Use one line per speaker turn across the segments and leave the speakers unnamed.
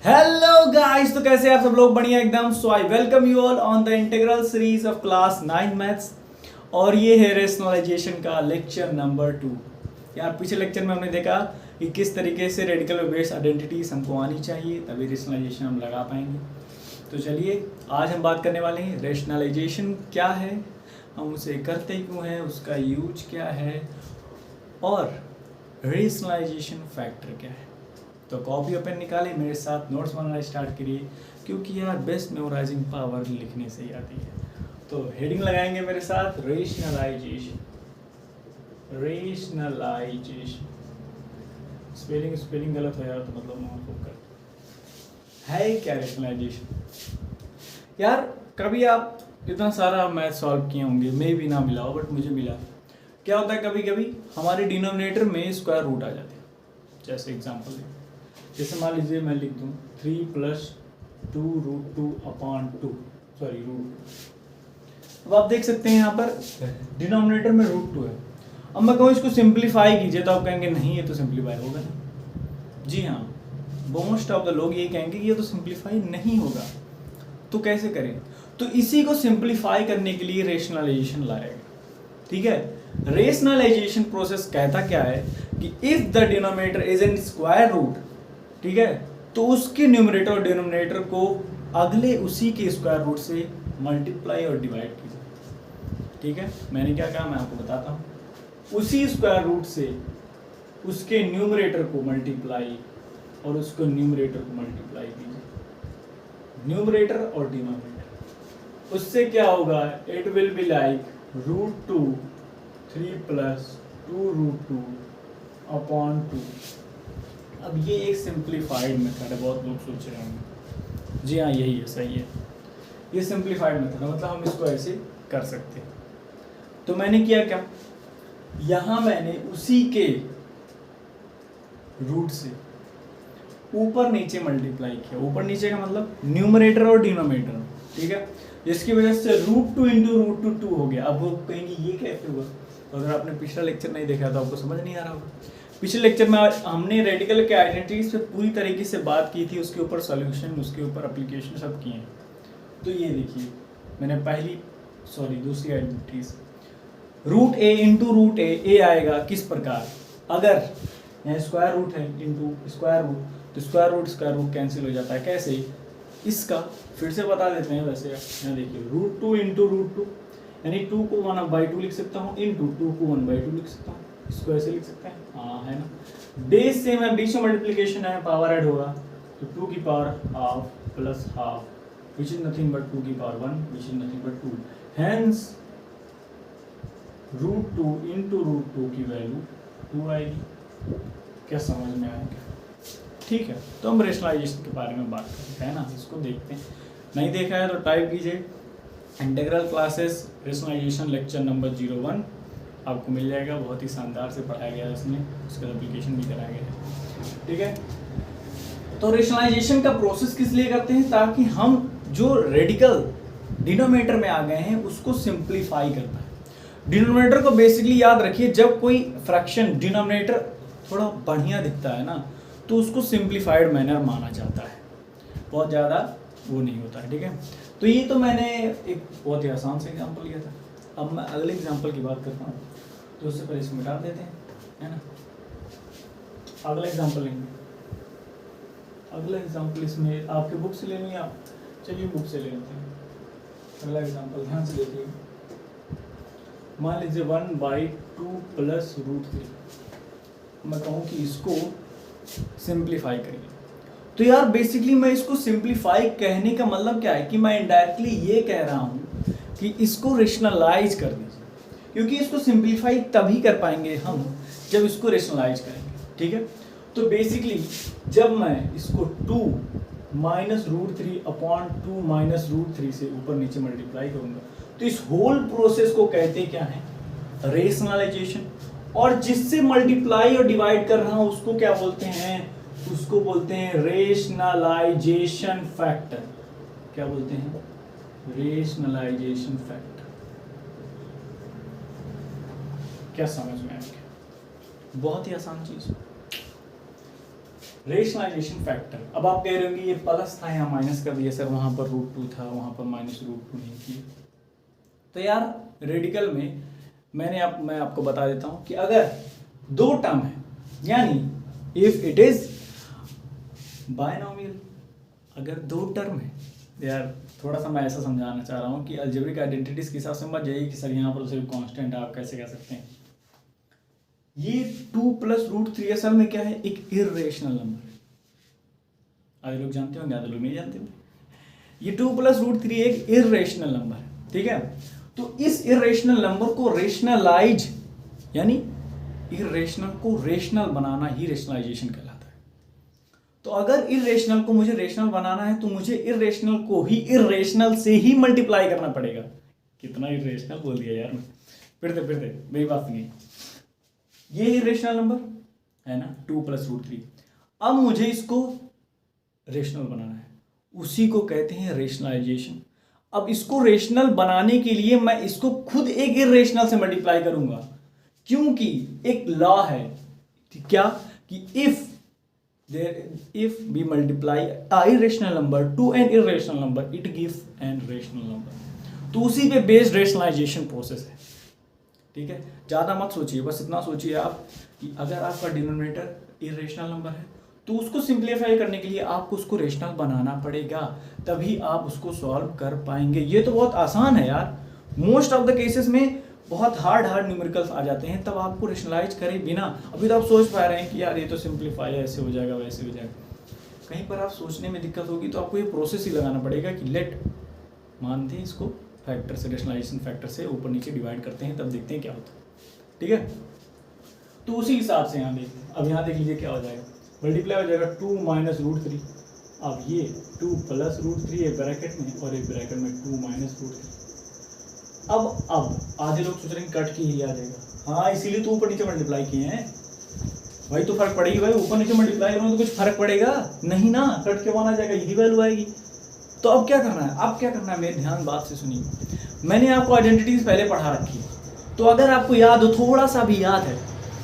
Hello guys, तो कैसे आप सब लोग? बढ़िया एकदम। So I welcome you all on the integral series of class 9 maths. और ये है रेशनलाइजेशन का लेक्चर नंबर 2। यार पिछले लेक्चर में हमने देखा कि किस तरीके से रेडिकल बेस्ड आइडेंटिटीज हमको आनी चाहिए, तभी रेशनलाइजेशन हम लगा पाएंगे। तो चलिए आज हम बात करने वाले हैं रेशनलाइजेशन क्या है, हम उसे करते क्यों हैं, उसका यूज क्या है और रेशनलाइजेशन फैक्टर क्या है। तो कॉपी ओपन निकाले, मेरे साथ नोट्स बनाना स्टार्ट करिए, क्योंकि यार बेस्ट मेमोराइजिंग पावर लिखने से ही आती है। तो हेडिंग लगाएंगे मेरे साथ, रेशनलाइजेशन। रेशनलाइजेशन स्पेलिंग गलत हो यार तो मतलब माफ कर है क्या रेशनलाइजेशन। यार कभी आप इतना सारा मैथ सॉल्व किए होंगे, मे भी ना मिला हो बट मुझे मिला। क्या होता है, कभी कभी हमारे डिनोमिनेटर में स्क्वायर रूट आ जाते हैं। जैसे एग्जांपल है, जैसे मान लीजिए मैं लिख दूं 3 + 2√2/2 सॉरी रूट। अब आप देख सकते हैं यहाँ पर डिनोमिनेटर में √2 है। अब मैं कहूँ इसको सिंप्लीफाई कीजिए तो आप कहेंगे नहीं ये तो सिंप्लीफाई होगा नहीं। जी हाँ, मोस्ट ऑफ द लोग ये कहेंगे ये तो सिंप्लीफाई नहीं होगा। तो कैसे करें? तो इसी को सिंप्लीफाई करने के लिए रेशनलाइजेशन लाएगा। ठीक है, रेशनलाइजेशन प्रोसेस कहता क्या है कि if the denominator is an square root, ठीक है, तो उसके न्यूमरेटर और डिनोमिनेटर को अगले उसी के स्क्वायर रूट से मल्टीप्लाई और डिवाइड कीजिए। ठीक है, मैंने क्या कहा मैं आपको बताता हूँ। उसी स्क्वायर रूट से उसके न्यूमरेटर को मल्टीप्लाई और उसको न्यूमरेटर को मल्टीप्लाई कीजिए, न्यूमरेटर और डिनोमिनेटर। उससे क्या होगा, इट विल बी लाइक √2 3 + 2√2/2। अब ये एक सिंप्लीफाइड मेथड है, बहुत लोग सोच रहे होंगे। जी हाँ, यही है, सही है, ये सिंप्लीफाइड मेथड है, मतलब हम इसको ऐसे कर सकते हैं। तो मैंने किया क्या, यहाँ मैंने उसी के रूट से ऊपर नीचे मल्टीप्लाई किया। ऊपर नीचे का मतलब न्यूमरेटर और डिनोमिनेटर, ठीक है, जिसकी वजह से √2 × √2 हो गया। अब वो कहेंगे ये कैसे हुआ, तो अगर आपने पिछला लेक्चर नहीं देखा तो आपको समझ नहीं आ रहा होगा। पिछले लेक्चर में हमने रेडिकल के आइडेंटिटीज पे पूरी तरीके से बात की थी, उसके ऊपर सॉल्यूशन, उसके ऊपर एप्लीकेशन सब किए हैं। तो ये देखिए, मैंने दूसरी आइडेंटिटीज √a × √a आएगा किस प्रकार, अगर यहाँ स्क्वायर रूट है इंटू स्क्वायर रूट, तो स्क्वायर रूट कैंसिल हो जाता है। कैसे, इसका फिर से बता देते हैं। वैसे यहाँ देखिए √2 × √2, यानी 2 को 1/2 लिख सकता हूँ, इंटू 2 को 1/2 लिख सकता हूँ। इसको ऐसे लिख सकते हैं, हाँ है ना। बेस सेम है, बीच में मल्टीप्लिकेशन है, पावर ऐड होगा, तो 2 की power ½ + ½ which is nothing but 2 की power 1 which is nothing but 2। Hence √2 × √2 की वैल्यू 2 आएगी। क्या समझ में आया क्या? ठीक है, तो हम रेशनलाइजेशन के बारे में बात करते हैं ना, इसको देखते हैं। नहीं देखा है तो टाइप कीजिए integral classes rationalisation lecture number 01, आपको मिल जाएगा। बहुत ही शानदार से पढ़ाया गया है इसमें, उसका एप्लीकेशन भी कराया गया है। ठीक है, तो रेशनलाइजेशन का प्रोसेस किस लिए करते हैं, ताकि हम जो रेडिकल डिनोमिनेटर में आ गए हैं उसको सिंप्लीफाई कर पाए। डिनोमिनेटर को बेसिकली याद रखिए, जब कोई फ्रैक्शन डिनोमिनेटर थोड़ा बढ़िया दिखता है ना, तो उसको सिंप्लीफाइड मैनर माना जाता है, बहुत ज़्यादा वो नहीं होता है। ठीक है, तो ये तो मैंने एक बहुत ही आसान से एग्जांपल लिया था। अब मैं अगले एग्जांपल की बात करता हूँ, तो उससे पहले इसको मिटा देते हैं, है ना। अगला एग्जांपल लेंगे, अगला एग्जांपल इसमें आपके बुक से लेनी है आप, चलिए बुक से ले लेते हैं। अगला एग्जांपल ध्यान से देखिए, मान लीजिए 1/2 + √3। मैं कहूँ कि इसको सिंप्लीफाई करिए, तो यार बेसिकली मैं इसको सिंप्लीफाई कहने का मतलब क्या है कि मैं इनडायरेक्टली ये कह रहा हूँ कि इसको रेशनलाइज कर दीजिए, क्योंकि इसको सिंप्लीफाई तभी कर पाएंगे हम जब इसको रेशनलाइज करेंगे। ठीक है, तो बेसिकली जब मैं इसको 2 - √3/2 - √3 से ऊपर नीचे मल्टीप्लाई करूंगा, तो इस होल प्रोसेस को कहते क्या है, रेशनलाइजेशन। और जिससे मल्टीप्लाई और डिवाइड कर रहा हूं उसको क्या बोलते हैं, उसको बोलते हैं रेशनलाइजेशन फैक्टर। क्या बोलते हैं, रेशनलाइजेशन फैक्टर। क्या समझ में आ गया? बहुत ही आसान चीज। Rationalisation factor. अब आप कह रहे होंगे ये प्लस था यहाँ माइनस कर दिया सर, वहां पर √2 था वहां पर -√2 नहीं किया। तो यार रेडिकल में मैं आपको बता देता हूं कि अगर दो टर्म है, यानी इफ इट इज बायनोमियल, अगर दो टर्म है, यार थोड़ा सा मैं ऐसा समझाना चाह रहा हूँ कि अलजेब्रिक आइडेंटिटीज के हिसाब से मत जाइए कि सर यहाँ पर सिर्फ कांस्टेंट आप कैसे कह सकते हैं। ये 2 + √3 असल में क्या है, एक इर्रेशनल नंबर है। आधे लोग जानते होंगे, आधे लोग नहीं जानते होंगे। ये 2 + √3 एक इर्रेशनल नंबर है, ठीक है। तो इस इर्रेशनल नंबर को रेशनलाइज, यानी इर्रेशनल को रेशनल बनाना ही रेशनलाइजेशन कहलाता है। तो अगर इर्रेशनल को मुझे रेशनल बनाना है तो मुझे इर्रेशनल को ही इर्रेशनल से ही मल्टीप्लाई करना पड़ेगा। कितना इर्रेशनल बोल दिया यार मैं, फिर मेरी बात सुनिए। ये इर्रेशनल नंबर है ना 2 + √3। अब मुझे इसको रेशनल बनाना है, उसी को कहते हैं रेशनलाइजेशन। अब इसको रेशनल बनाने के लिए मैं इसको खुद एक इर्रेशनल से मल्टीप्लाई करूंगा, क्योंकि एक लॉ है क्या कि if we multiply a irrational number to an irrational number it gives an rational number। तो उसी पे बेस्ड रेशनलाइजेशन प्रोसेस है, ठीक है। ज़्यादा मत सोचिए, बस इतना सोचिए आप कि अगर आपका डिनोमिनेटर इर्रेशनल नंबर है तो उसको सिंप्लीफाई करने के लिए आपको उसको रेशनल बनाना पड़ेगा, तभी आप उसको सॉल्व कर पाएंगे। ये तो बहुत आसान है यार। मोस्ट ऑफ द केसेस में बहुत हार्ड न्यूमेरिकल्स आ जाते हैं, तब आपको रेशनलाइज करे बिना, अभी तो आप सोच पा रहे हैं कि यार ये तो सिंप्लीफाई है, ऐसे हो जाएगा वैसे हो जाएगा। कहीं पर आप सोचने में दिक्कत होगी तो आपको ये प्रोसेस ही लगाना पड़ेगा कि लेट मानते हैं इसको फैक्टर से, रेशनलाइजेशन फैक्टर से ऊपर नीचे डिवाइड करते हैं, तब देखते हैं क्या होता है, ठीक है। तो उसी हिसाब से यहाँ देखते हैं। अब यहाँ देख लीजिए क्या हो जाएगा, मल्टीप्लाई हो जाएगा 2 - √3। अब ये 2 + √3 एक ब्रैकेट में और एक ब्रैकेट में 2 - √3। अब आधे लोग सोच रहे हैं कट की ही आ जाएगा। हाँ, इसीलिए तो ऊपर नीचे मल्टीप्लाई किए हैं भाई, तो फर्क पड़ेगी भाई। ऊपर नीचे मल्टीप्लाई करोगे तो कुछ फर्क पड़ेगा नहीं ना, कट के माना जाएगा, यही वैल्यू आएगी। तो अब क्या करना है, अब क्या करना है, मेरे ध्यान बात से सुनिए। मैंने आपको आइडेंटिटीज पहले पढ़ा रखी है, तो अगर आपको याद हो, थोड़ा सा भी याद है,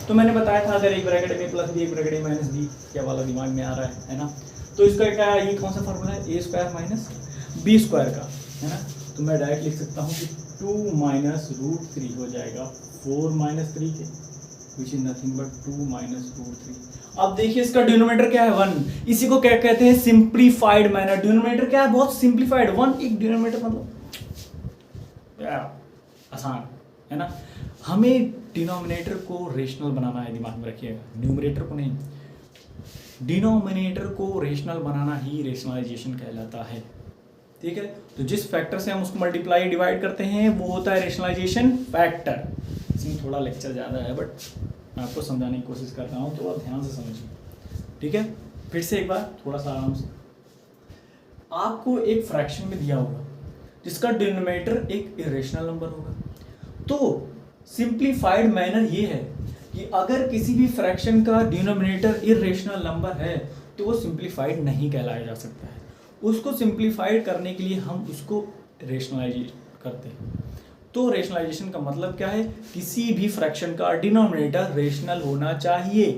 तो मैंने बताया था अगर एक ब्रैकेट में +b एक ब्रैकेट में -b, क्या वाला दिमाग में आ रहा है ना। तो इसका क्या है, ये कौन सा फॉर्मूला है, a² - b² का, है ना। तो मैं डायरेक्ट लिख सकता हूँ कि 2 - √3 हो जाएगा 4 - 3 के, विच इज नथिंग बट 2 - √3। अब देखिए इसका डिनोमिनेटर क्या है, 1। इसी को क्या कहते हैं, सिंप्लीफाइड मैनर। डिनोमिनेटर क्या है, बहुत सिंप्लीफाइड। 1 एक डिनोमिनेटर मतलब आसान है ना। हमें डिनोमिनेटर को रेशनल बनाना है, दिमाग में रखिएगा, न्यूमरेटर को नहीं। डिनोमिनेटर को रेशनल बनाना ही रेशनलाइजेशन कहलाता है, ठीक है। तो जिस फैक्टर से हम उसको मल्टीप्लाई डिवाइड करते हैं वो होता है रेशनलाइजेशन फैक्टर। इसमें थोड़ा लेक्चर ज़्यादा है, बट मैं आपको समझाने की कोशिश कर रहा हूँ, तो आप ध्यान से समझिए, ठीक है। फिर से एक बार थोड़ा सा आराम से, आपको एक फ्रैक्शन में दिया होगा जिसका डिनोमिनेटर एक इरेशनल नंबर होगा। तो सिंप्लीफाइड मैनर ये है कि अगर किसी भी फ्रैक्शन का डिनोमिनेटर इरेशनल नंबर है तो वो सिंप्लीफाइड नहीं कहलाया जा सकता है। उसको सिंप्लीफाइड करने के लिए हम उसको रेशनलाइज करते हैं। तो रेशनलाइजेशन का मतलब क्या है, किसी भी फ्रैक्शन का डिनोमिनेटर रेशनल होना चाहिए,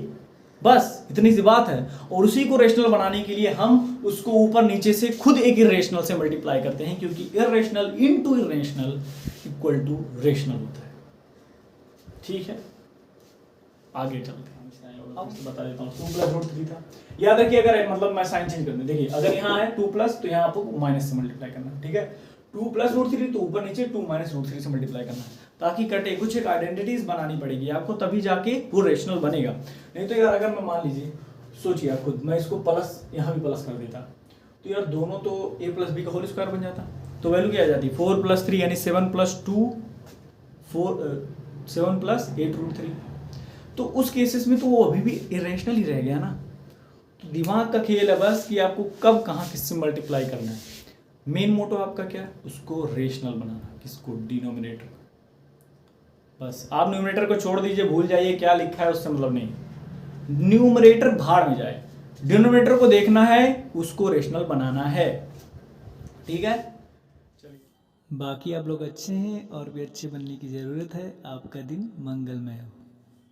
बस इतनी सी बात है। और उसी को रेशनल बनाने के लिए हम उसको ऊपर नीचे से खुद एक इरेशनल से मल्टीप्लाई करते हैं, क्योंकि irrational into irrational equal to rational होता है, ठीक है। आगे चलते हैं, अब बता देता हूँ। 2 + √3 था, याद रखिए। अगर मतलब मैं साइन चेंज कर दूं, देखिए अगर यहाँ है 2+ तो यहाँ आपको माइनस से मल्टीप्लाई करना है, ठीक है। 2 + √3 तो ऊपर नीचे 2 - √3 से मल्टीप्लाई करना है, ताकि कटे। कुछ एक आइडेंटिटीज बनानी पड़ेगी आपको, तभी जाके वो रेशनल बनेगा। नहीं तो यार अगर मैं मान लीजिए, सोचिए आप खुद, मैं इसको प्लस यहाँ भी प्लस कर देता तो यार दोनों तो a + b का होल स्क्वायर बन जाता। तो वैल्यू क्या आ जाती, 4 + 3 यानी 7 + 2 7 + 8√3। तो उस केसेस में तो वो अभी भी इरेशनल ही रह गया ना। तो दिमाग का खेल है बस कि आपको कब कहाँ किससे मल्टीप्लाई करना है। मेन मोटो आपका क्या है, उसको रेशनल बनाना, किसको, डिनोमिनेटर। बस आप न्यूमरेटर को छोड़ दीजिए, भूल जाइए क्या लिखा है, उससे मतलब नहीं। न्यूमरेटर भाड़ में जाए, डिनोमिनेटर को देखना है, उसको रेशनल बनाना है, ठीक है। चलिए, बाकी आप लोग अच्छे हैं और भी अच्छे बनने की जरूरत है। आपका दिन मंगलमय हो।